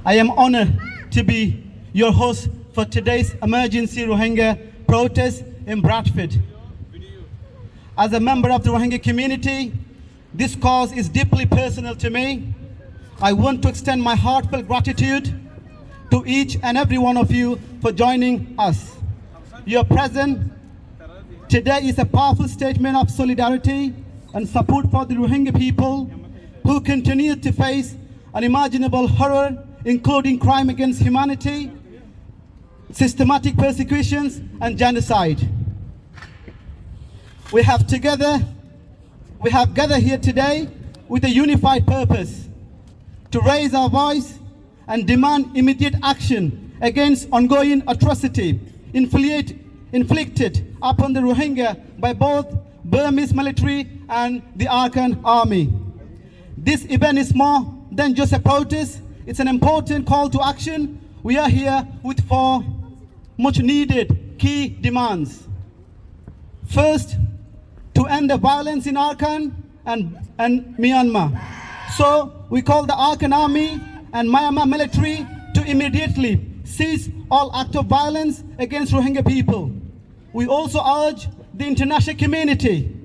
I am honored to be your host for today's emergency Rohingya protest in Bradford. As a member of the Rohingya community, this cause is deeply personal to me. I want to extend my heartfelt gratitude to each and every one of you for joining us. Your presence today is a powerful statement of solidarity and support for the Rohingya people who continue to face unimaginable horror, including crime against humanity, systematic persecutions, and genocide. We have gathered here today with a unified purpose to raise our voice and demand immediate action against ongoing atrocity inflicted upon the Rohingya by both Burmese military and the Arakan army. This event is more than just a protest, it's an important call to action. We are here with four much needed key demands. First, to end the violence in Arakan and Myanmar. So we call the Arakan army and Myanmar military to immediately cease all acts of violence against Rohingya people. We also urge the international community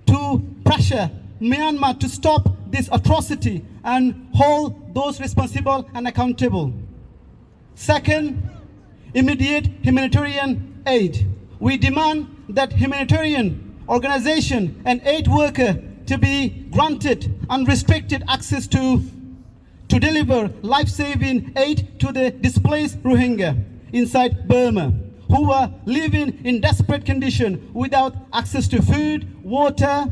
to pressure Myanmar to stop this atrocity and hold those responsible and accountable. Second, immediate humanitarian aid. We demand that humanitarian organization and aid worker to be granted unrestricted access to deliver life-saving aid to the displaced Rohingya inside Burma, who are living in desperate condition without access to food, water,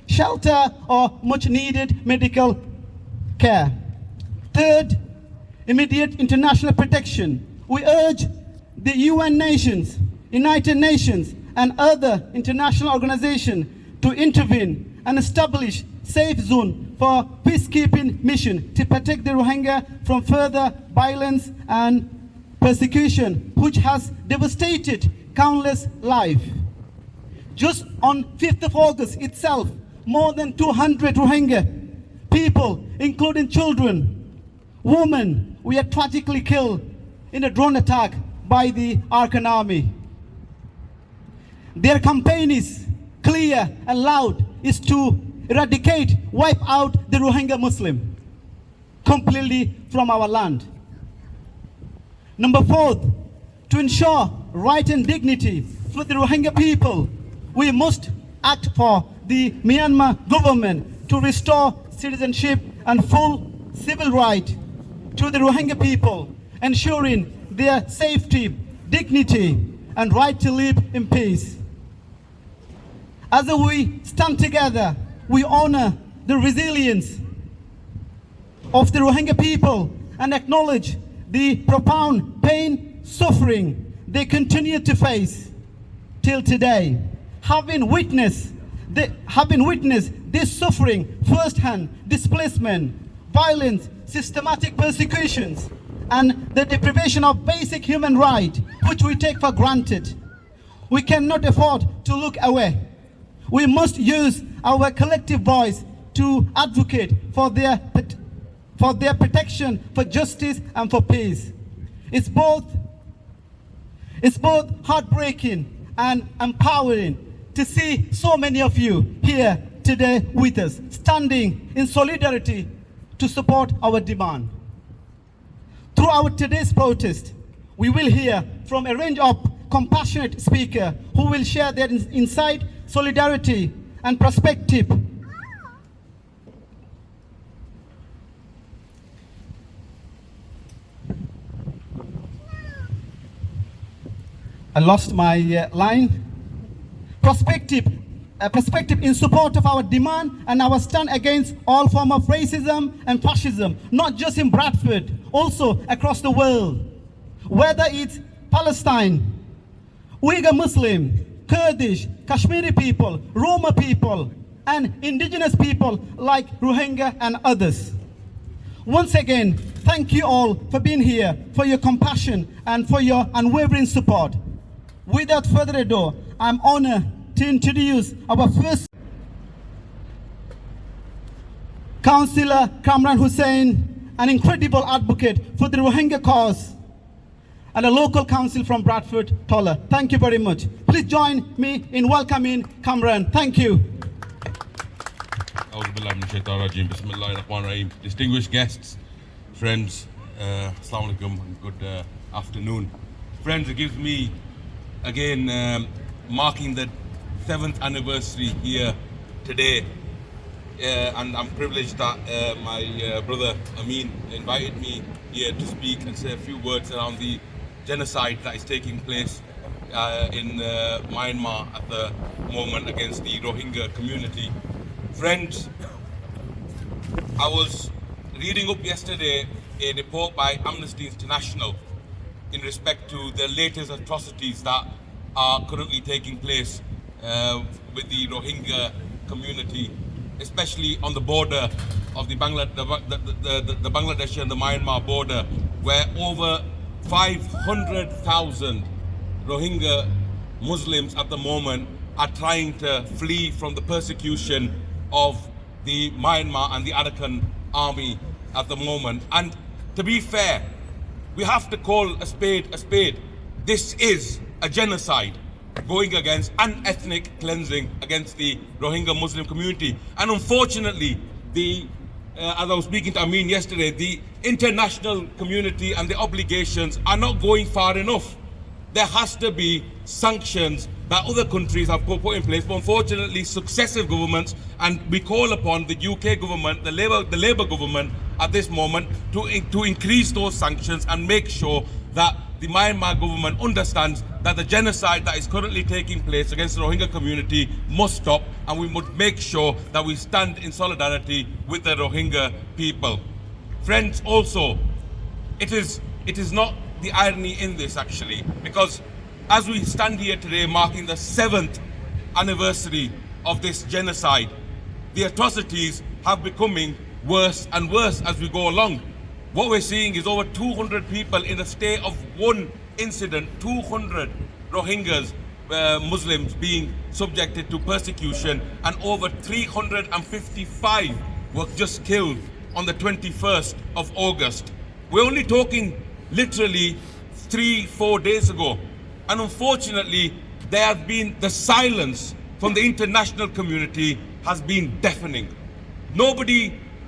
shelter, or much needed medical care. Third, immediate international protection. We urge the UN nations, United Nations, and other international organizations to intervene and establish safe zone for peacekeeping mission to protect the Rohingya from further violence and persecution, which has devastated countless lives. Just on 5th of August itself, more than 200 Rohingya people, including children, women, were tragically killed in a drone attack by the Arakan army. Their campaign is clear and loud, is to eradicate, wipe out the Rohingya Muslim completely from our land. Number four, to ensure right and dignity for the Rohingya people, we must act for the Myanmar government to restore citizenship and full civil right to the Rohingya people, ensuring their safety, dignity, and right to live in peace. As we stand together, we honor the resilience of the Rohingya people and acknowledge the profound pain, suffering they continue to face till today. Having witnessed this suffering firsthand, displacement, violence, systematic persecutions, and the deprivation of basic human rights, which we take for granted, we cannot afford to look away. We must use our collective voice to advocate for their protection, for justice, and for peace. It's both heartbreaking and empowering to see so many of you here today with us, standing in solidarity to support our demand. Throughout today's protest, we will hear from a range of compassionate speakers who will share their insight, solidarity, and perspective. I lost my line. Perspective in support of our demand and our stand against all form of racism and fascism, not just in Bradford, also across the world. Whether it's Palestine, Uyghur Muslim, Kurdish, Kashmiri people, Roma people, and indigenous people like Rohingya and others. Once again, thank you all for being here, for your compassion, and for your unwavering support. Without further ado, I'm honored to introduce our first Councillor Kamran Hussain an incredible advocate for the Rohingya cause, and a local council from Bradford, Tola. Thank you very much. Please join me in welcoming Kamran. Thank you. Distinguished guests, friends, Assalamu alaikum and good afternoon. Friends, it gives me, again, marking the 7th anniversary here today, and I'm privileged that my brother Amin invited me here to speak and say a few words around the genocide that is taking place in Myanmar at the moment against the Rohingya community. Friends, I was reading up yesterday a report by Amnesty International in respect to the latest atrocities that are currently taking place with the Rohingya community, especially on the border of the Bangladesh and the Myanmar border, where over 500,000 Rohingya Muslims at the moment are trying to flee from the persecution of the Myanmar and the Arakan army at the moment. And to be fair, we have to call a spade a spade. This is a genocide going against an ethnic cleansing against the Rohingya Muslim community. And unfortunately, as I was speaking to Amin yesterday, the international community and the obligations are not going far enough. There has to be sanctions that other countries have put in place, but unfortunately successive governments, and we call upon the UK government, the Labour government at this moment to increase those sanctions and make sure that the Myanmar government understands that the genocide that is currently taking place against the Rohingya community must stop, and we must make sure that we stand in solidarity with the Rohingya people. Friends, also, it is not the irony in this actually, because as we stand here today marking the 7th anniversary of this genocide, the atrocities have becoming worse and worse as we go along. What we're seeing is over 200 people in a stay of one incident, 200 Rohingyas, Muslims being subjected to persecution, and over 355 were just killed on the 21st of August. We're only talking literally 3-4 days ago. And unfortunately, there has been the silence from the international community has been deafening.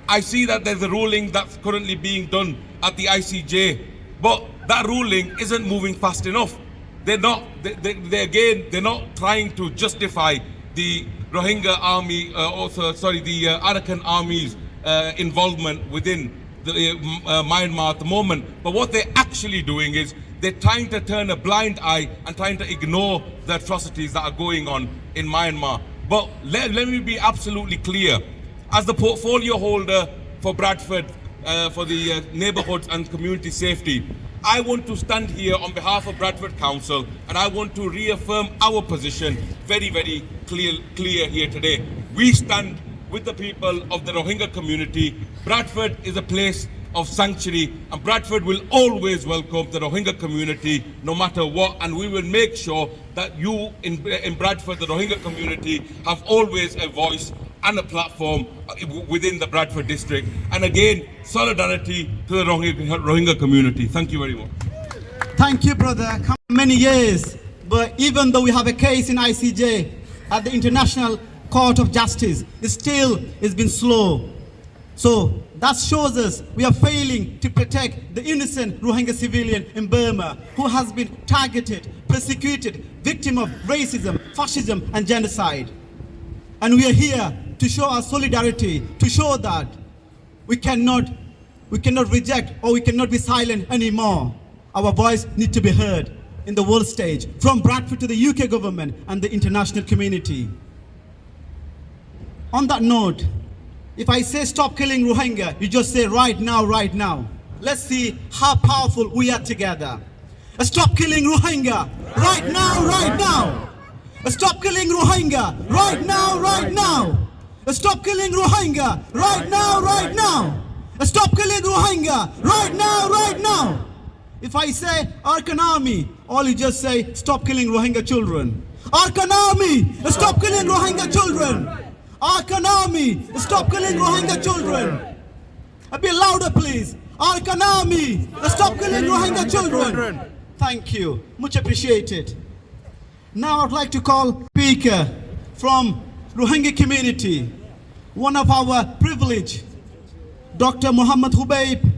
I see that there's a ruling that's currently being done at the ICJ, but that ruling isn't moving fast enough. They're not trying to justify the Rohingya army, the Arakan army's involvement within the Myanmar at the moment. But what they're actually doing is they're trying to turn a blind eye and trying to ignore the atrocities that are going on in Myanmar. But let me be absolutely clear. As the portfolio holder for Bradford, for the neighbourhoods and community safety, I want to stand here on behalf of Bradford Council, and I want to reaffirm our position very, very clear here today. We stand with the people of the Rohingya community. Bradford is a place of sanctuary, and Bradford will always welcome the Rohingya community no matter what, and we will make sure that you in Bradford, the Rohingya community, have always a voice and a platform within the Bradford district. And again, solidarity to the Rohingya community. Thank you very much. Thank you, brother. Many years, but even though we have a case in ICJ at the International Court of Justice, it's been slow. So that shows us we are failing to protect the innocent Rohingya civilian in Burma who has been targeted, persecuted, victim of racism, fascism and genocide. And we are here to show our solidarity, to show that we cannot reject, or we cannot be silent anymore. Our voice needs to be heard in the world stage, from Bradford to the UK government and the international community. On that note, if I say stop killing Rohingya, you just say right now, right now. Let's see how powerful we are together. Stop killing Rohingya, right now, right now. Stop killing Rohingya, right now, right now. Stop killing Rohingya, right now, right now. Stop killing Rohingya, right now, right now. If I say Arakan army, all you just say, stop killing Rohingya children. Arakan army, stop killing Rohingya children. Arakan army, stop killing Rohingya children. A bit louder, please. Arkan Army, stop killing Rohingya children. Thank you. Much appreciated. Now I'd like to call speaker from Rohingya community, one of our privilege, Dr. Muhammad Hubaib,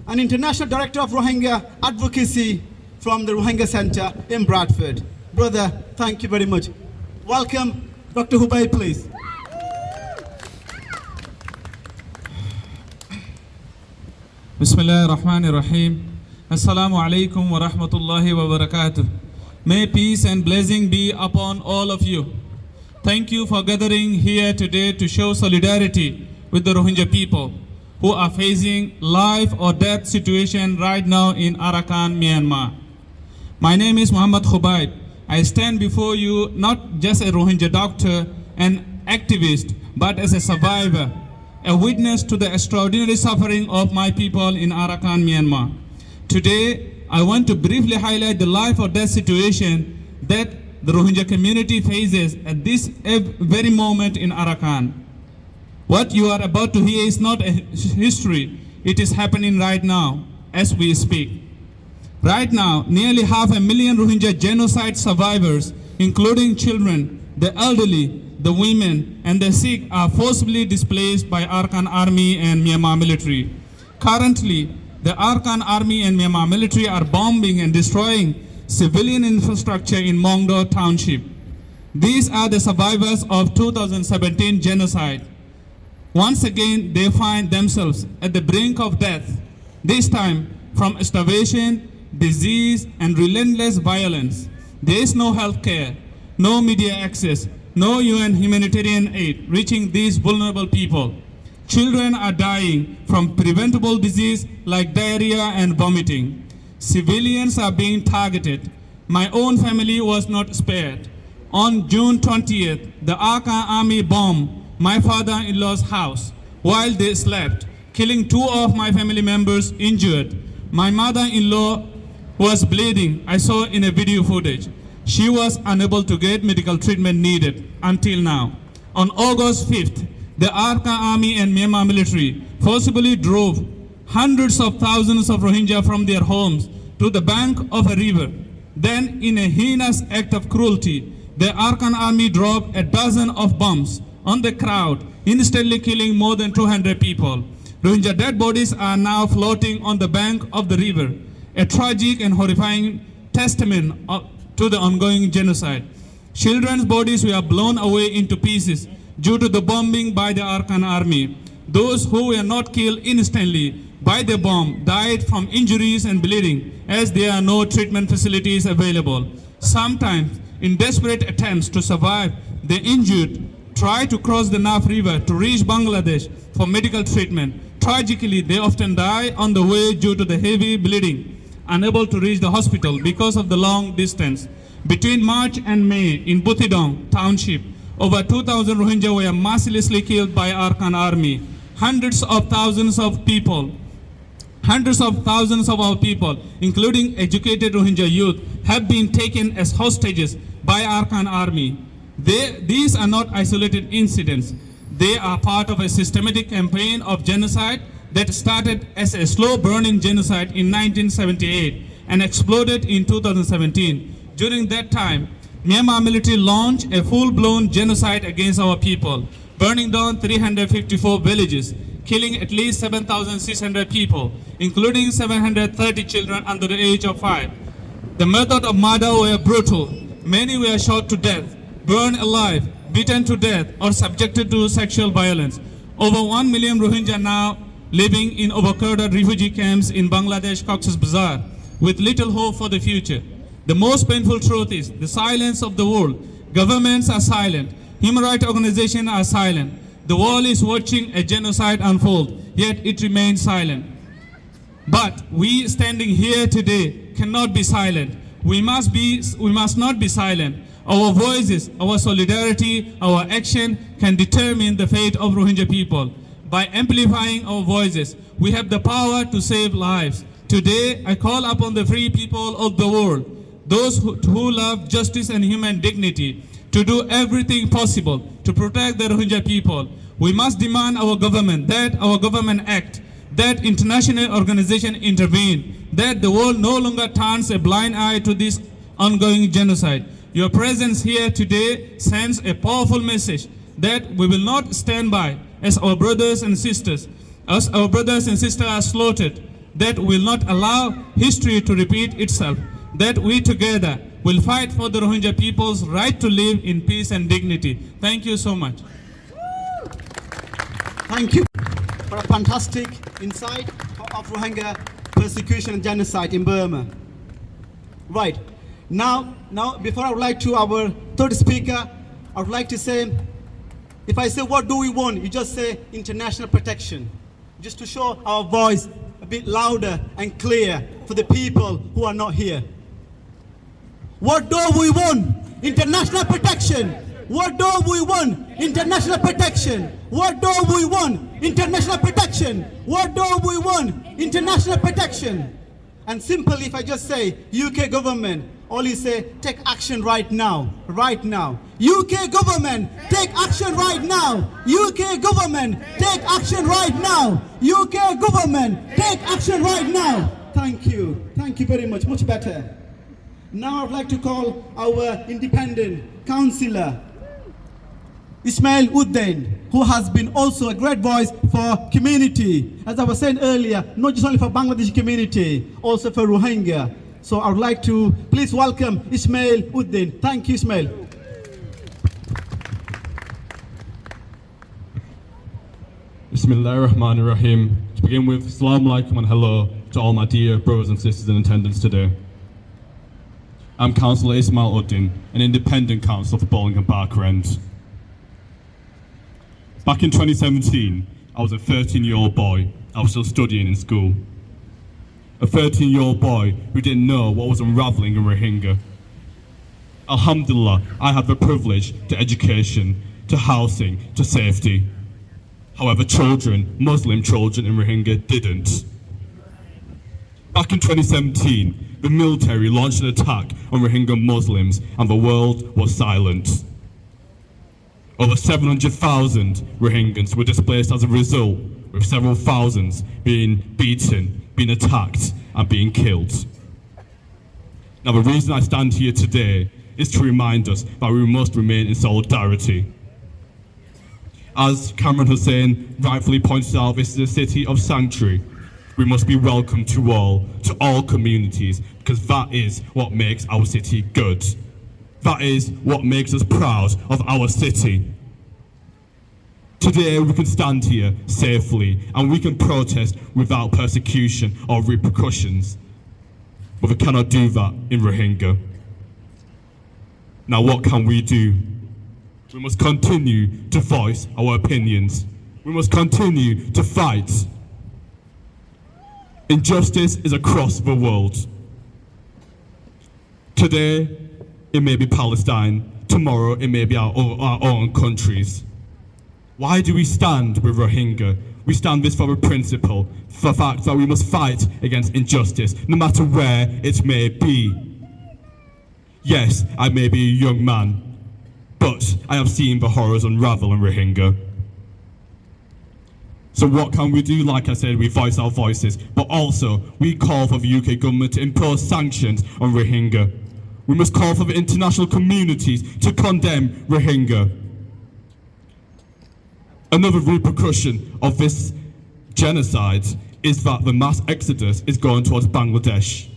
an international director of Rohingya advocacy from the Rohingya Center in Bradford. Brother, thank you very much. Welcome, Dr. Hubaib, please. Bismillah ar-Rahman ar-Rahim. Assalamu alaikum wa rahmatullahi wa barakatuh. May peace and blessing be upon all of you. Thank you for gathering here today to show solidarity with the Rohingya people who are facing life or death situation right now in Arakan, Myanmar. My name is Muhammad Khubaib. I stand before you not just a Rohingya doctor and activist, but as a survivor, a witness to the extraordinary suffering of my people in Arakan, Myanmar. Today, I want to briefly highlight the life or death situation that the Rohingya community faces at this very moment in Arakan. What you are about to hear is not a history, it is happening right now as we speak. Right now, nearly 500,000 Rohingya genocide survivors, including children, the elderly, the women, and the sick are forcibly displaced by Arakan Army and Myanmar military. Currently, the Arakan Army and Myanmar military are bombing and destroying civilian infrastructure in Mongdo Township. These are the survivors of 2017 genocide. Once again, they find themselves at the brink of death, this time from starvation, disease, and relentless violence. There is no health care, no media access, no UN humanitarian aid reaching these vulnerable people. Children are dying from preventable disease like diarrhea and vomiting. Civilians are being targeted. My own family was not spared. On June 20th, the Arakan Army bombed my father-in-law's house while they slept, killing 2 of my family members injured. My mother-in-law was bleeding, I saw in a video footage. She was unable to get medical treatment needed until now. On August 5th, the Arakan Army and Myanmar military forcibly drove hundreds of thousands of Rohingya from their homes to the bank of a river. Then, in a heinous act of cruelty, the Arakan Army dropped a dozen of bombs on the crowd, instantly killing more than 200 people. Rohingya dead bodies are now floating on the bank of the river, a tragic and horrifying testament to the ongoing genocide. Children's bodies were blown away into pieces due to the bombing by the Arakan Army. Those who were not killed instantly by the bomb died from injuries and bleeding, as there are no treatment facilities available. Sometimes, in desperate attempts to survive, the injured try to cross the Naf River to reach Bangladesh for medical treatment. Tragically, they often die on the way due to the heavy bleeding, unable to reach the hospital because of the long distance. Between March and May in Butidong Township, over 2,000 Rohingya were mercilessly killed by Arakan Army. Hundreds of thousands of our people, including educated Rohingya youth, have been taken as hostages by Arakan Army. These are not isolated incidents. They are part of a systematic campaign of genocide that started as a slow-burning genocide in 1978 and exploded in 2017. During that time, Myanmar military launched a full-blown genocide against our people, burning down 354 villages, killing at least 7,600 people, including 730 children under the age of 5. The method of murder were brutal. Many were shot to death, burned alive, beaten to death, or subjected to sexual violence. Over 1 million Rohingya now living in overcrowded refugee camps in Bangladesh, Cox's Bazar, with little hope for the future. The most painful truth is the silence of the world. Governments are silent. Human rights organizations are silent. The world is watching a genocide unfold, yet it remains silent. But we standing here today cannot be silent. We must not be silent. Our voices, our solidarity, our action can determine the fate of Rohingya people. By amplifying our voices, we have the power to save lives. Today, I call upon the free people of the world, those who love justice and human dignity, to do everything possible to protect the Rohingya people. We must demand that our government act that international organization intervene, that the world no longer turns a blind eye to this ongoing genocide. Your presence here today sends a powerful message that we will not stand by as our brothers and sisters are slaughtered, that we will not allow history to repeat itself, that we together will fight for the Rohingya people's right to live in peace and dignity. Thank you so much. Thank you for a fantastic insight of Rohingya persecution and genocide in Burma. Right. Now, before I would like to our third speaker, I would like to say, if I say what do we want, you just say international protection, just to show our voice a bit louder and clear for the people who are not here. What do we want? International protection. What do we want? International protection. What do we want? International protection. What do we want? International protection. And simply, if I just say UK government, all you say, take action right now, right now. UK government, take action right now. UK government, take action right now. UK government, take action right now. Thank you very much, much better. Now I'd like to call our independent councillor, Ismail Uddin, who has been also a great voice for community. As I was saying earlier, not just only for Bangladeshi community, also for Rohingya. So I would like to please welcome Ismail Uddin. Thank you, Ismail. Bismillahirrahmanirrahim. To begin with, Assalamu alaikum and hello to all my dear brothers and sisters in attendance today. I'm Councillor Ismail Uddin, an independent councillor for Bolingham Park End. Back in 2017, I was a 13-year-old boy. I was still studying in school. A 13-year-old boy who didn't know what was unravelling in Rohingya. Alhamdulillah, I had the privilege to education, to housing, to safety. However, Muslim children in Rohingya didn't. Back in 2017, the military launched an attack on Rohingya Muslims and the world was silent. Over 700,000 Rohingyans were displaced as a result, with several thousands being beaten, being attacked and being killed. Now the reason I stand here today is to remind us that we must remain in solidarity. As Cameron Hussein rightfully pointed out, this is a city of sanctuary. We must be welcome to all communities, because that is what makes our city good. That is what makes us proud of our city. Today we can stand here safely and we can protest without persecution or repercussions. But we cannot do that in Rohingya. Now what can we do? We must continue to voice our opinions. We must continue to fight. Injustice is across the world. Today it may be Palestine, tomorrow it may be our own countries. Why do we stand with Rohingya? We stand this for a principle, for the fact that we must fight against injustice, no matter where it may be. Yes, I may be a young man, but I have seen the horrors unravel in Rohingya. So what can we do? Like I said, we voice our voices, but also we call for the UK government to impose sanctions on Rohingya. We must call for the international communities to condemn Rohingya. Another repercussion of this genocide is that the mass exodus is going towards Bangladesh,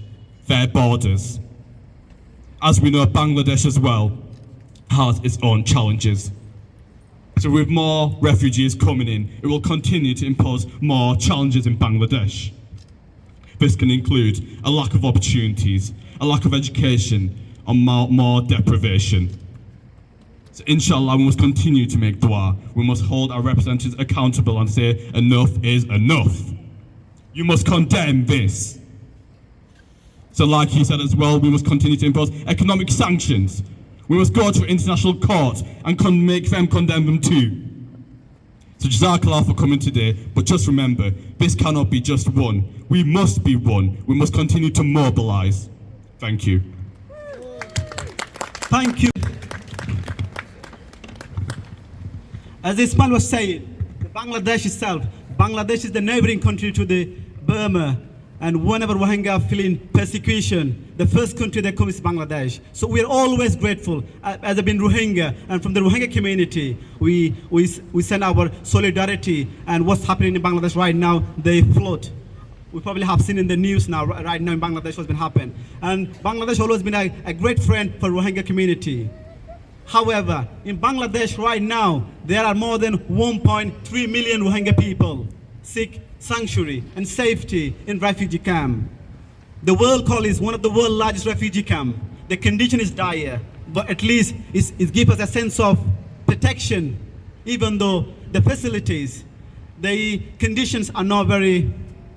their borders. As we know, Bangladesh as well has its own challenges. So with more refugees coming in, it will continue to impose more challenges in Bangladesh. This can include a lack of opportunities, a lack of education, and more deprivation. So inshallah, we must continue to make dua. We must hold our representatives accountable and say, enough is enough. You must condemn this. So like he said as well, we must continue to impose economic sanctions. We must go to international court and make them condemn them too. So Jazakallah for coming today, but just remember, this cannot be just one. We must be one. We must continue to mobilize. Thank you. Thank you. As Ismail was saying, Bangladesh itself, Bangladesh is the neighboring country to the Burma, and whenever Rohingya are feeling persecution, the first country that comes is Bangladesh. So we are always grateful. As I've been Rohingya, and from the Rohingya community, we send our solidarity. And what's happening in Bangladesh right now, they float. We probably have seen in the news now, right now in Bangladesh what's been happening. And Bangladesh always been a great friend for Rohingya community. However, in Bangladesh right now, there are more than 1.3 million Rohingya people seek sanctuary and safety in refugee camp. The world call is one of the world's largest refugee camp. The condition is dire, but at least it gives us a sense of protection, even though the facilities, the conditions are not very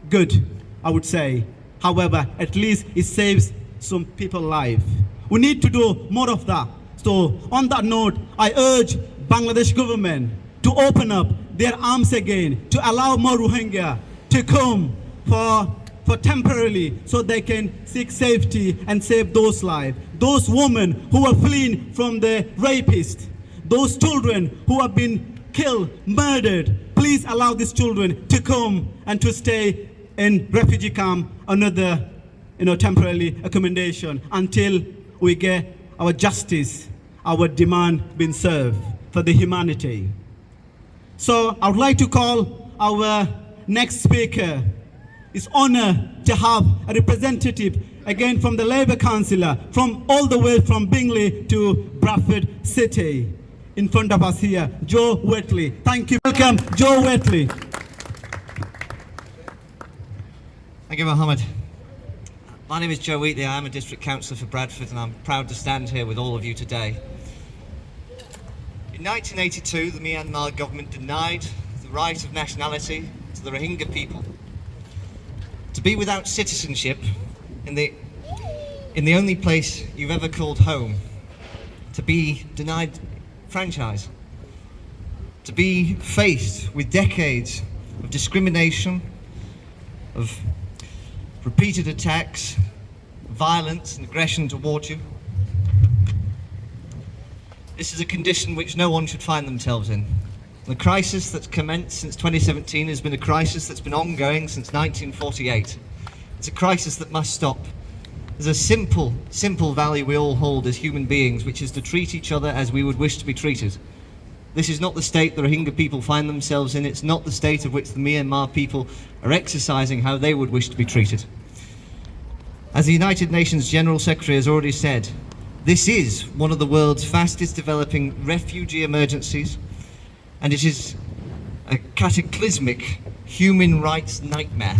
good, I would say. However, at least it saves some people's life. We need to do more of that. So on that note, I urge Bangladesh government to open up their arms again, to allow more Rohingya to come for temporarily so they can seek safety and save those lives. Those women who are fleeing from the rapist, those children who have been killed, murdered, please allow these children to come and to stay in refugee camp, another temporary accommodation until we get our justice, our demand being served for the humanity. So I would like to call our next speaker. It's honor to have a representative again from the Labour Councillor, from all the way from Bingley to Bradford City. In front of us here, Joe Wheatley. Thank you. Welcome, Joe Wheatley. Thank you, Mohammed. My name is Joe Wheatley. I'm a district councillor for Bradford, and I'm proud to stand here with all of you today. In 1982, the Myanmar government denied the right of nationality to the Rohingya people. To be without citizenship in the only place you've ever called home. To be denied franchise. To be faced with decades of discrimination, of repeated attacks, violence and aggression towards you. This is a condition which no one should find themselves in. The crisis that's commenced since 2017 has been a crisis that's been ongoing since 1948. It's a crisis that must stop. There's a simple value we all hold as human beings, which is to treat each other as we would wish to be treated. This is not the state the Rohingya people find themselves in. It's not the state of which the Myanmar people are exercising how they would wish to be treated. As the United Nations General Secretary has already said, this is one of the world's fastest developing refugee emergencies, and it is a cataclysmic human rights nightmare.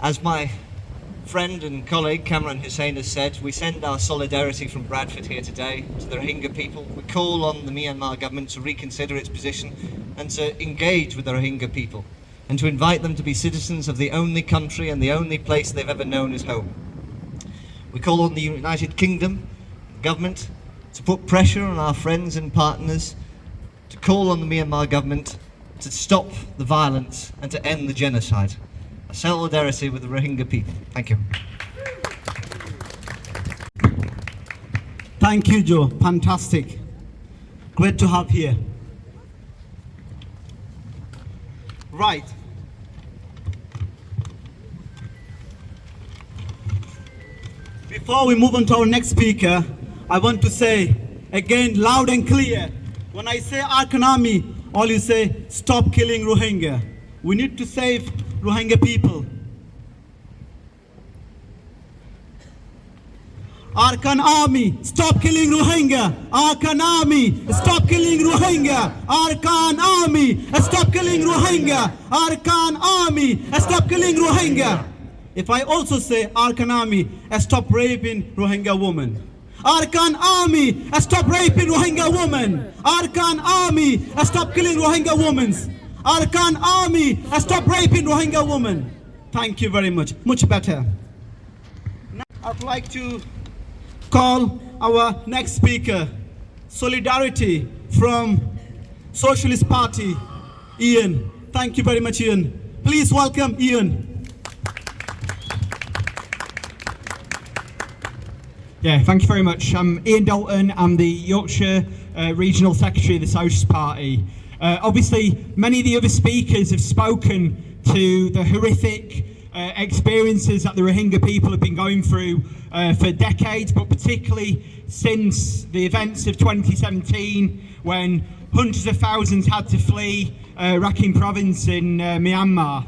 As my friend and colleague Cameron Hussein has said, we send our solidarity from Bradford here today to the Rohingya people. We call on the Myanmar government to reconsider its position and to engage with the Rohingya people, and to invite them to be citizens of the only country and the only place they've ever known as home. We call on the United Kingdom government to put pressure on our friends and partners, to call on the Myanmar government to stop the violence and to end the genocide. A solidarity with the Rohingya people. Thank you. Thank you, Joe. Fantastic. Great to have here. Right. Before we move on to our next speaker, I want to say again loud and clear, when I say Arkan Army, all you say, stop killing Rohingya. We need to save Rohingya people. Arkan Army, stop killing Rohingya. Arkan Army, stop killing Rohingya. Arkan Army, stop killing Rohingya. Arkan Army, stop killing Rohingya. If I also say Arkan Army, stop raping Rohingya women. Arkan Army, stop raping Rohingya women. Arkan Army, stop killing Rohingya women. Arkan Army, stop raping Rohingya women. Thank you very much. Much better. Now, I'd like to call our next speaker, Solidarity from Socialist Party, Ian. Thank you very much, Ian. Please welcome Ian. Yeah, thank you very much. I'm Ian Dalton. I'm the Yorkshire Regional Secretary of the Socialist Party. Obviously, many of the other speakers have spoken to the horrific experiences that the Rohingya people have been going through for decades, but particularly since the events of 2017, when hundreds of thousands had to flee Rakhine province in Myanmar.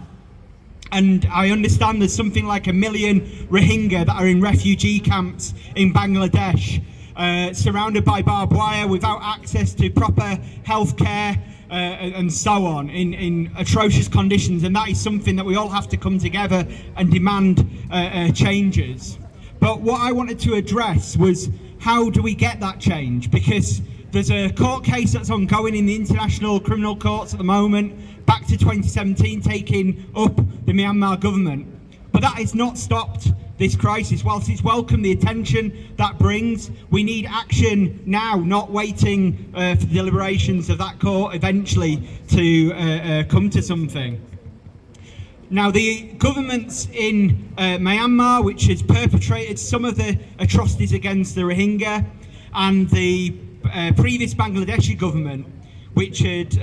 And I understand there's something like 1 million Rohingya that are in refugee camps in Bangladesh, surrounded by barbed wire, without access to proper health care, and so on, in atrocious conditions. And that is something that we all have to come together and demand changes. But what I wanted to address was, how do we get that change? Because there's a court case that's ongoing in the International Criminal Courts at the moment, back to 2017, taking up the Myanmar government. But that has not stopped this crisis. Whilst it's welcome the attention that brings, we need action now, not waiting for the deliberations of that court eventually to come to something. Now, the governments in Myanmar, which has perpetrated some of the atrocities against the Rohingya, and the previous Bangladeshi government, which had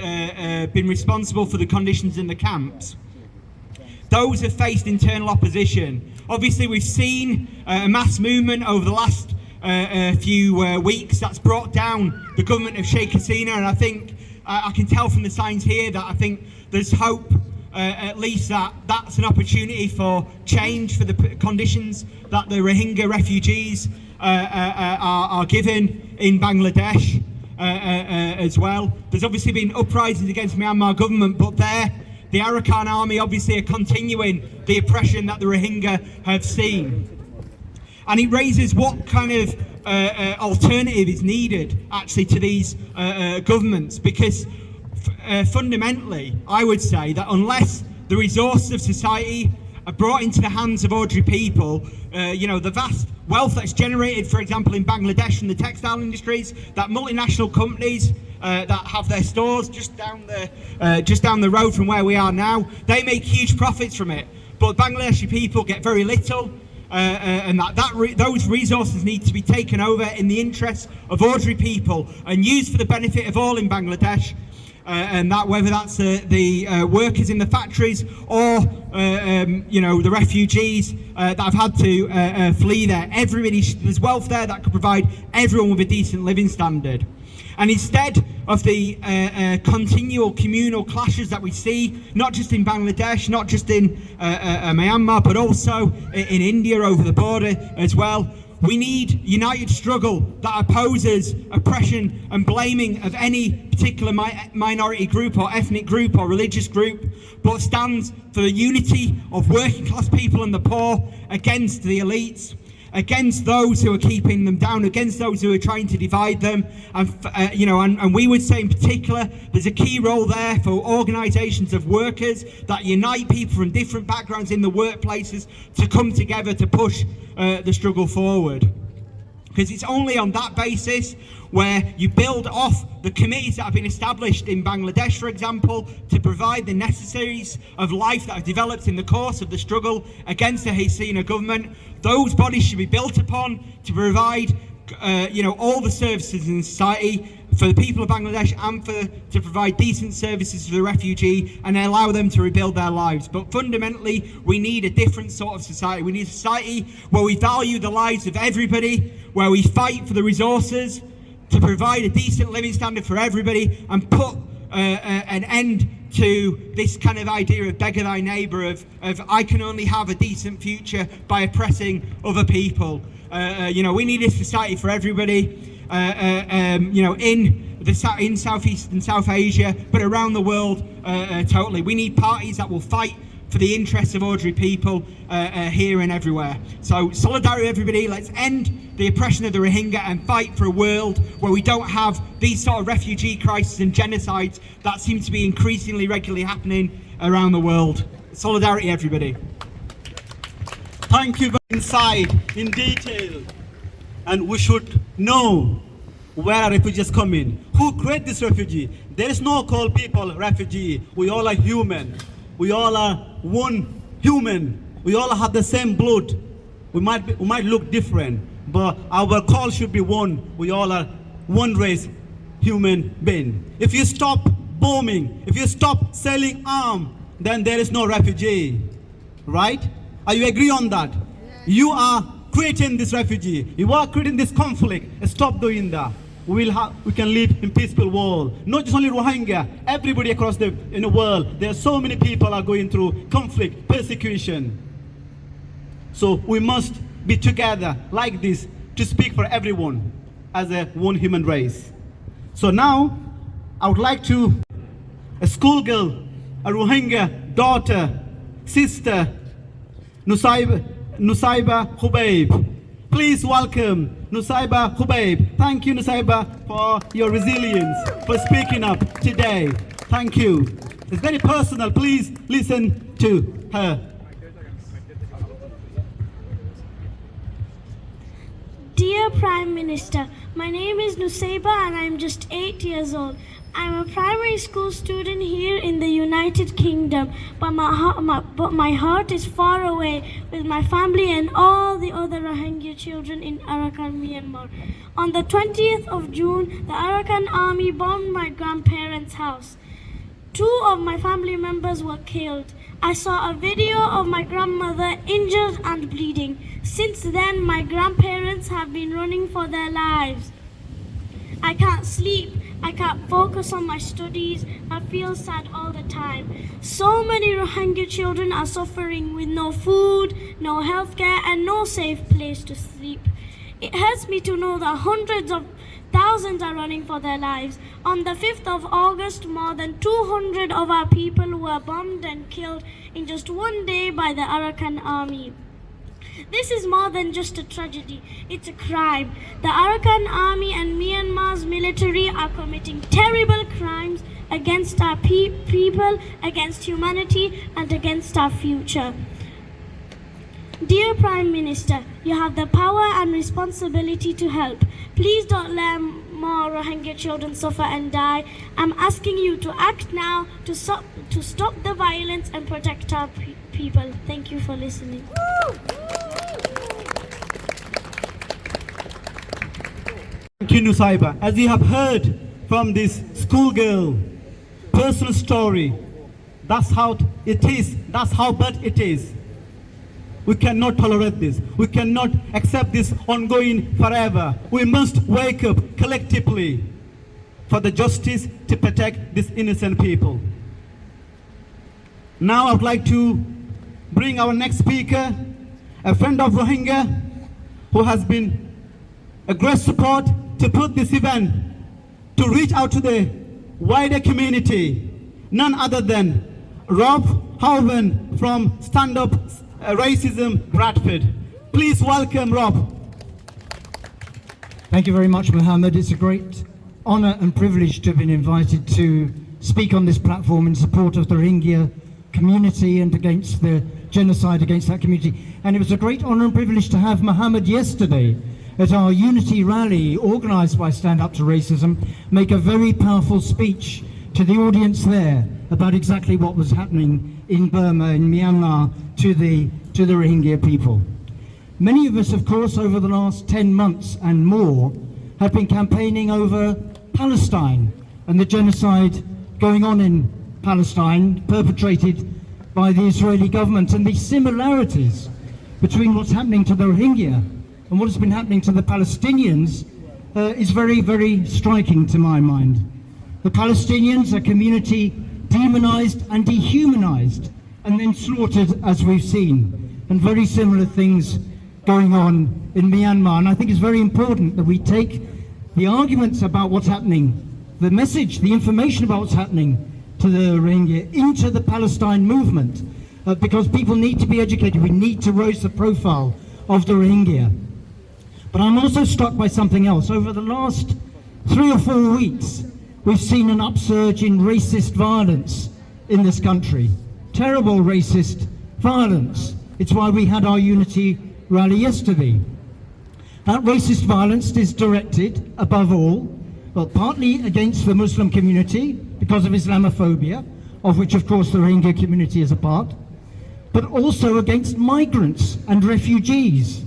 been responsible for the conditions in the camps, those have faced internal opposition. Obviously, we've seen a mass movement over the last few weeks that's brought down the government of Sheikh Hasina, and I think I can tell from the signs here that I think there's hope, at least that that's an opportunity for change for the conditions that the Rohingya refugees are given in Bangladesh as well. There's obviously been uprisings against Myanmar government, but the Arakan army obviously are continuing the oppression that the Rohingya have seen. And it raises what kind of alternative is needed actually to these governments, because fundamentally I would say that unless the resources of society are brought into the hands of ordinary people, the vast wealth that's generated, for example, in Bangladesh from the textile industries, that multinational companies that have their stores just down the road from where we are now, they make huge profits from it. But Bangladeshi people get very little, and those resources need to be taken over in the interests of ordinary people and used for the benefit of all in Bangladesh. And that whether that's the workers in the factories or the refugees that have had to flee there. There's wealth there that could provide everyone with a decent living standard. And instead of the continual communal clashes that we see, not just in Bangladesh, not just in Myanmar, but also in India over the border as well, we need united struggle that opposes oppression and blaming of any particular minority group or ethnic group or religious group, but stands for the unity of working class people and the poor against the elites, against those who are keeping them down, against those who are trying to divide them. And we would say in particular, there's a key role there for organisations of workers that unite people from different backgrounds in the workplaces to come together to push the struggle forward. Because it's only on that basis where you build off the committees that have been established in Bangladesh, for example, to provide the necessaries of life that have developed in the course of the struggle against the Hasina government. Those bodies should be built upon to provide all the services in society for the people of Bangladesh and to provide decent services to the refugee and allow them to rebuild their lives. But fundamentally, we need a different sort of society. We need a society where we value the lives of everybody, where we fight for the resources to provide a decent living standard for everybody and put an end to this kind of idea of beggar thy neighbour, of I can only have a decent future by oppressing other people. We need a society for everybody. In Southeast and South Asia, but around the world totally. We need parties that will fight for the interests of ordinary people here and everywhere. So solidarity everybody, let's end the oppression of the Rohingya and fight for a world where we don't have these sort of refugee crises and genocides that seem to be increasingly regularly happening around the world. Solidarity everybody. Thank you. Inside in detail, and we should know where are refugees coming, who create this refugee. There is no call people refugee. We all are human. We all are one human. We all have the same blood. We might look different, but our call should be one. We all are one race, human being. If you stop bombing, if you stop selling arms, then there is no refugee, right? Are you agree on that? You are creating this refugee. You are creating this conflict. Stop doing that. We can live in peaceful world. Not just only Rohingya, everybody across the world. There are so many people are going through conflict, persecution. So we must be together like this to speak for everyone as a one human race. So now I would like to, a schoolgirl, a Rohingya daughter, sister, Nusaiba Khubaib. Please welcome Nusaiba Khubaib. Thank you, Nusaiba, for your resilience, for speaking up today. Thank you. It's very personal. Please listen to her. Dear Prime Minister, my name is Nusaiba and I'm just 8 years old. I'm a primary school student here in the United Kingdom, but my heart is far away with my family and all the other Rohingya children in Arakan, Myanmar. On the 20th of June, the Arakan army bombed my grandparents' house. 2 of my family members were killed. I saw a video of my grandmother injured and bleeding. Since then, my grandparents have been running for their lives. I can't sleep. I can't focus on my studies. I feel sad all the time. So many Rohingya children are suffering with no food, no healthcare, and no safe place to sleep. It hurts me to know that hundreds of thousands are running for their lives. On the 5th of August, more than 200 of our people were bombed and killed in just one day by the Arakan army. This is more than just a tragedy, it's a crime. The Arakan army and Myanmar's military are committing terrible crimes against our people, against humanity, and against our future. Dear Prime Minister, you have the power and responsibility to help. Please don't let more Rohingya children suffer and die. I'm asking you to act now to stop the violence and protect our people. Thank you for listening. Thank you, Nusaiba. As you have heard from this schoolgirl, personal story, that's how it is, that's how bad it is. We cannot tolerate this. We cannot accept this ongoing forever. We must wake up collectively for the justice to protect these innocent people. Now I would like to bring our next speaker, a friend of Rohingya, who has been a great support to put this event, to reach out to the wider community, none other than Rob Houven from Stand Up Racism Bradford. Please welcome Rob. Thank you very much, Mohammed. It's a great honour and privilege to have been invited to speak on this platform in support of the Rohingya community and against the genocide against that community. And it was a great honour and privilege to have Mohammed yesterday at our unity rally organised by Stand Up to Racism make a very powerful speech to the audience there about exactly what was happening in Burma, in Myanmar, to the Rohingya people. Many of us, of course, over the last 10 months and more, have been campaigning over Palestine and the genocide going on in Palestine, perpetrated by the Israeli government, and the similarities between what's happening to the Rohingya and what has been happening to the Palestinians is very, very striking to my mind. The Palestinians, a community demonized and dehumanized and then slaughtered, as we've seen, and very similar things going on in Myanmar. And I think it's very important that we take the arguments about what's happening, the message, the information about what's happening to the Rohingya into the Palestine movement, because people need to be educated. We need to raise the profile of the Rohingya. But I'm also struck by something else. Over the last 3 or 4 weeks, we've seen an upsurge in racist violence in this country. Terrible racist violence. It's why we had our unity rally yesterday. That racist violence is directed, above all, well, partly against the Muslim community because of Islamophobia, of which, of course, the Rohingya community is a part, but also against migrants and refugees.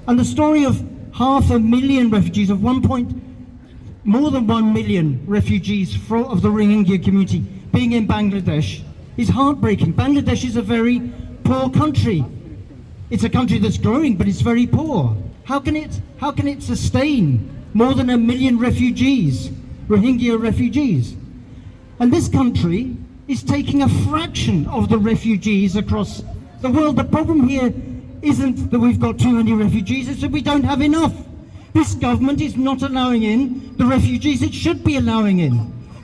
And the story of 500,000 refugees, more than 1 million refugees of the Rohingya community being in Bangladesh is heartbreaking. Bangladesh is a very poor country. It's a country that's growing, but it's very poor. How can it sustain more than 1 million refugees, Rohingya refugees? And this country is taking a fraction of the refugees across the world. The problem here isn't that we've got too many refugees, it's that we don't have enough. This government is not allowing in the refugees it should be allowing in,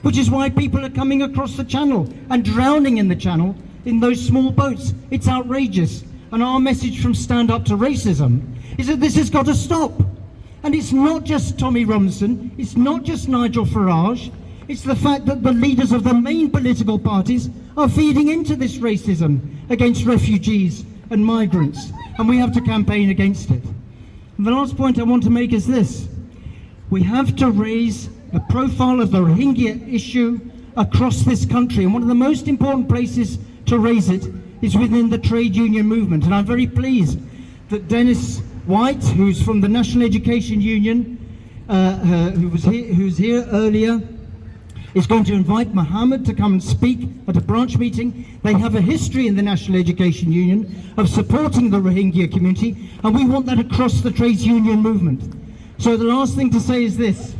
which is why people are coming across the channel and drowning in the channel in those small boats. It's outrageous. And our message from Stand Up to Racism is that this has got to stop. And it's not just Tommy Robinson, it's not just Nigel Farage, it's the fact that the leaders of the main political parties are feeding into this racism against refugees and migrants, and we have to campaign against it. And the last point I want to make is this: we have to raise the profile of the Rohingya issue across this country, and one of the most important places to raise it is within the trade union movement. And I'm very pleased that Dennis White, who's from the National Education Union, who's here earlier, is going to invite Mohammed to come and speak at a branch meeting. They have a history in the National Education Union of supporting the Rohingya community, and we want that across the trades union movement. So the last thing to say is this: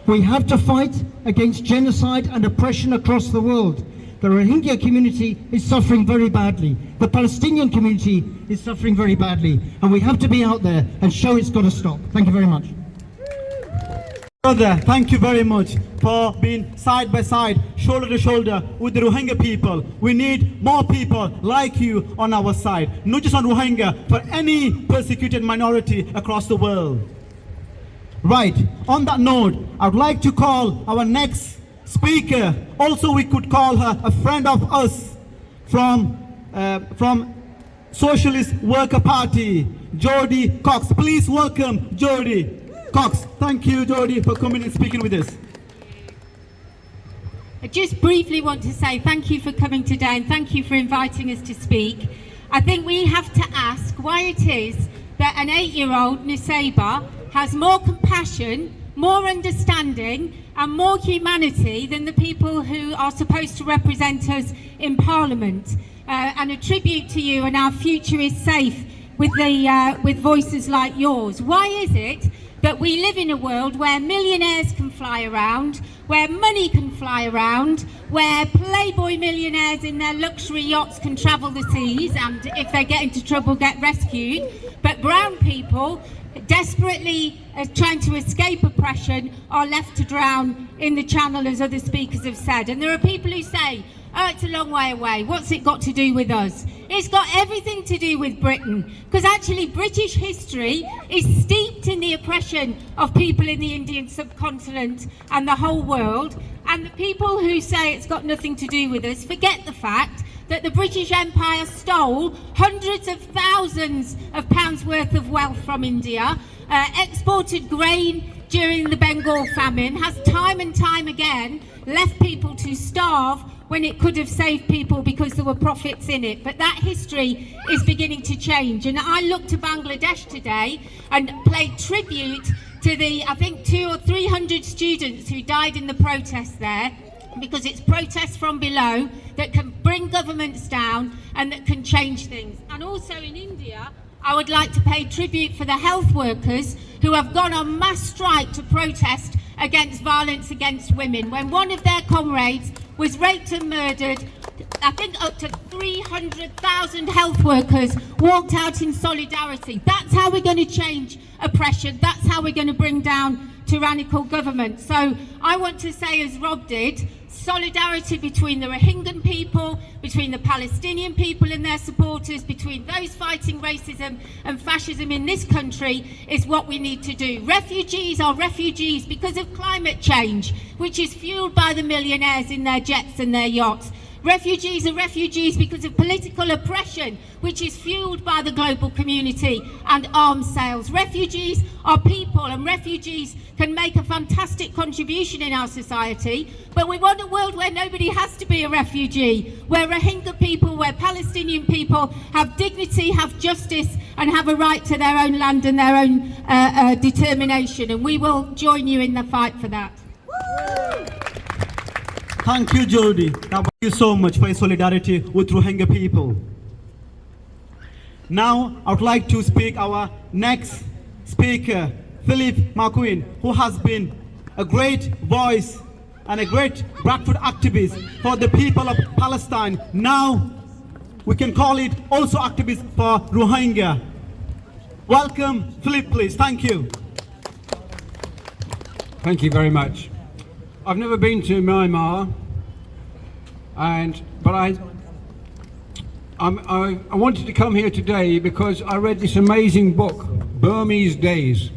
we have to fight against genocide and oppression across the world. The Rohingya community is suffering very badly. The Palestinian community is suffering very badly, and we have to be out there and show it's got to stop. Thank you very much. Brother, thank you very much for being side by side, shoulder to shoulder with the Rohingya people. We need more people like you on our side, not just on Rohingya, for any persecuted minority across the world. Right, on that note, I would like to call our next speaker. Also, we could call her a friend of us from Socialist Worker Party, Jodie Cox. Please welcome Jodie Cox. Thank you, Jodie, for coming and speaking with us. I just briefly want to say thank you for coming today and thank you for inviting us to speak. I think we have to ask why it is that an 8-year-old Nusayba has more compassion, more understanding and more humanity than the people who are supposed to represent us in Parliament. And a tribute to you, and our future is safe with voices like yours. Why is it that we live in a world where millionaires can fly around, where money can fly around, where playboy millionaires in their luxury yachts can travel the seas and if they get into trouble get rescued, but brown people desperately trying to escape oppression are left to drown in the channel, as other speakers have said. And there are people who say, oh, it's a long way away, what's it got to do with us? It's got everything to do with Britain, because actually British history is steeped in the oppression of people in the Indian subcontinent and the whole world. And the people who say it's got nothing to do with us forget the fact that the British Empire stole hundreds of thousands of pounds worth of wealth from India, exported grain during the Bengal famine, has time and time again left people to starve when it could have saved people because there were profits in it. But that history is beginning to change. And I looked to Bangladesh today and played tribute to the, I think, 200 or 300 students who died in the protests there, because it's protests from below that can bring governments down and that can change things. And also in India, I would like to pay tribute for the health workers who have gone on mass strike to protest against violence against women. When one of their comrades was raped and murdered, I think up to 300,000 health workers walked out in solidarity. That's how we're going to change oppression. That's how we're going to bring down tyrannical government. So I want to say, as Rob did, solidarity between the Rohingya people, between the Palestinian people and their supporters, between those fighting racism and fascism in this country is what we need to do. Refugees are refugees because of climate change, which is fueled by the millionaires in their jets and their yachts. Refugees are refugees because of political oppression, which is fueled by the global community and arms sales. Refugees are people, and refugees can make a fantastic contribution in our society, but we want a world where nobody has to be a refugee, where Rohingya people, where Palestinian people have dignity, have justice, and have a right to their own land and their own determination, and we will join you in the fight for that. Thank you, Jody. Thank you so much for your solidarity with Rohingya people. Now, I would like to speak our next speaker, Philip McQueen, who has been a great voice and a great Bradford activist for the people of Palestine. Now, we can call it also activist for Rohingya. Welcome, Philip, please. Thank you. Thank you very much. I've never been to Myanmar, but I wanted to come here today because I read this amazing book, Burmese Days.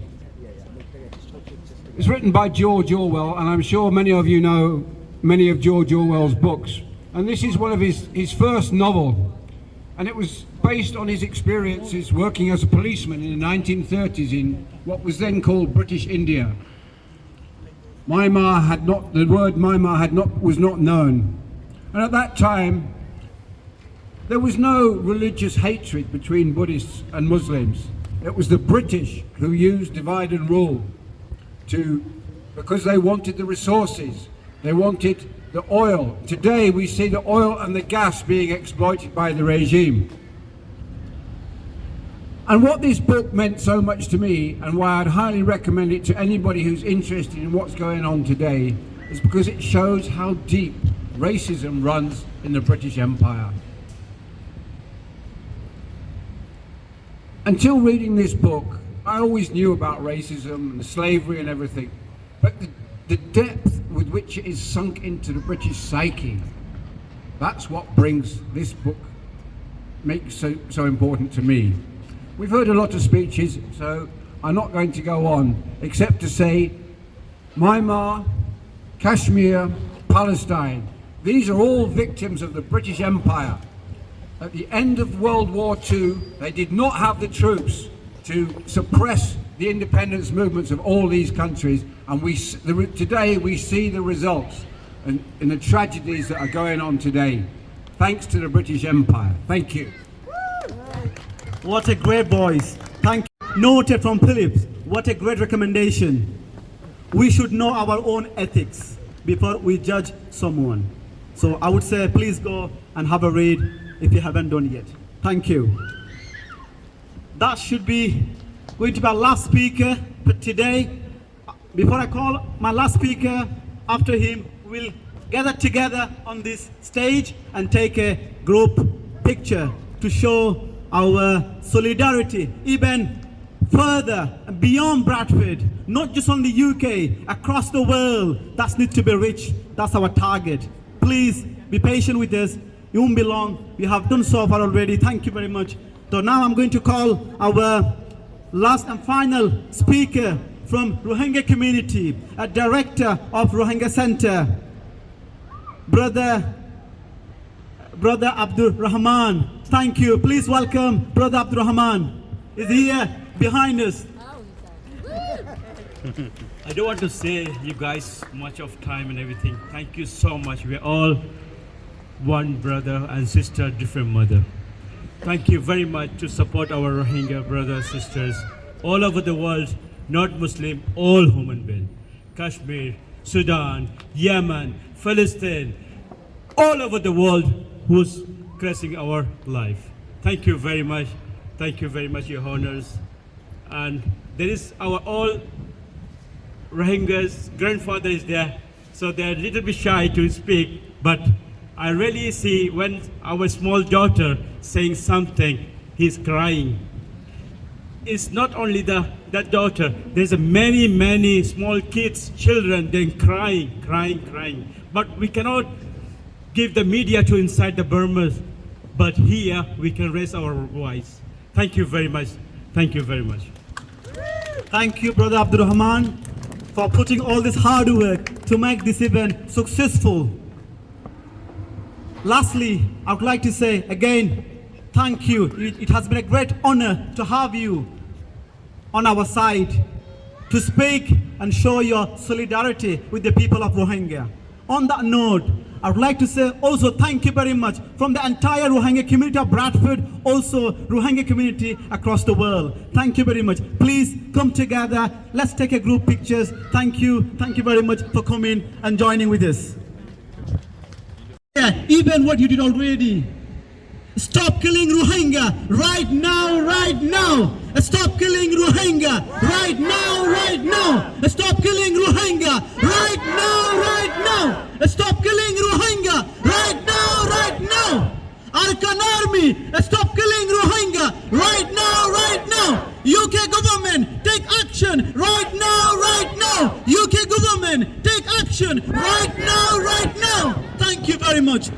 It's written by George Orwell, and I'm sure many of you know many of George Orwell's books. And this is one of his first novel, and it was based on his experiences working as a policeman in the 1930s in what was then called British India. The word Myanmar was not known. And at that time, there was no religious hatred between Buddhists and Muslims. It was the British who used divide and rule because they wanted the resources. They wanted the oil. Today, we see the oil and the gas being exploited by the regime. And what this book meant so much to me, and why I'd highly recommend it to anybody who's interested in what's going on today, is because it shows how deep racism runs in the British Empire. Until reading this book, I always knew about racism and slavery and everything, but the depth with which it is sunk into the British psyche, that's what brings this book, makes it so important to me. We've heard a lot of speeches, so I'm not going to go on, except to say Myanmar, Kashmir, Palestine, these are all victims of the British Empire. At the end of World War II, they did not have the troops to suppress the independence movements of all these countries, and today we see the results and the tragedies that are going on today, thanks to the British Empire. Thank you. What a great voice. Thank you. Noted from Phillips. What a great recommendation. We should know our own ethics before we judge someone. So I would say please go and have a read if you haven't done yet. Thank you. That should be going to be our last speaker for today. Before I call my last speaker, after him, we'll gather together on this stage and take a group picture to show our solidarity even further beyond Bradford, not just on the UK, across the world. That needs to be reached. That's our target. Please be patient with us. It won't be long. We have done so far already. Thank you very much. So now I'm going to call our last and final speaker from Rohingya community, a director of Rohingya Center, Brother Abdul Rahman. Thank you. Please welcome Brother Abdul Rahman. Is here behind us. I don't want to say you guys much of time and everything. Thank you so much. We're all one brother and sister, different mother. Thank you very much to support our Rohingya brothers, sisters, all over the world, not Muslim, all human beings. Kashmir, Sudan, Yemen, Palestine, all over the world who's crashing our life. Thank you very much. Thank you very much, your honors. And there is our all Rohingya's grandfather is there, so they're a little bit shy to speak, but I really see when our small daughter saying something, he's crying. It's not only that daughter, there's many small kids, children, then crying. But we cannot give the media to inside the Burma, but here we can raise our voice. Thank you very much. Thank you very much. Thank you, Brother Abdul Rahman, for putting all this hard work to make this event successful. Lastly, I would like to say again, thank you. It has been a great honor to have you on our side to speak and show your solidarity with the people of Rohingya. On that note, I would like to say also thank you very much from the entire Rohingya community of Bradford, also Rohingya community across the world. Thank you very much. Please come together. Let's take a group pictures. Thank you very much for coming and joining with us. Yeah, even what you did already. Stop killing Rohingya right now, right now. Stop killing Rohingya right now, right now. Stop killing Rohingya right now, right now. Stop killing Rohingya right now, right now. Arkan Army, stop killing Rohingya right now, right now. UK government, take action right now, right now. UK government, take action right now, right now. Thank you very much.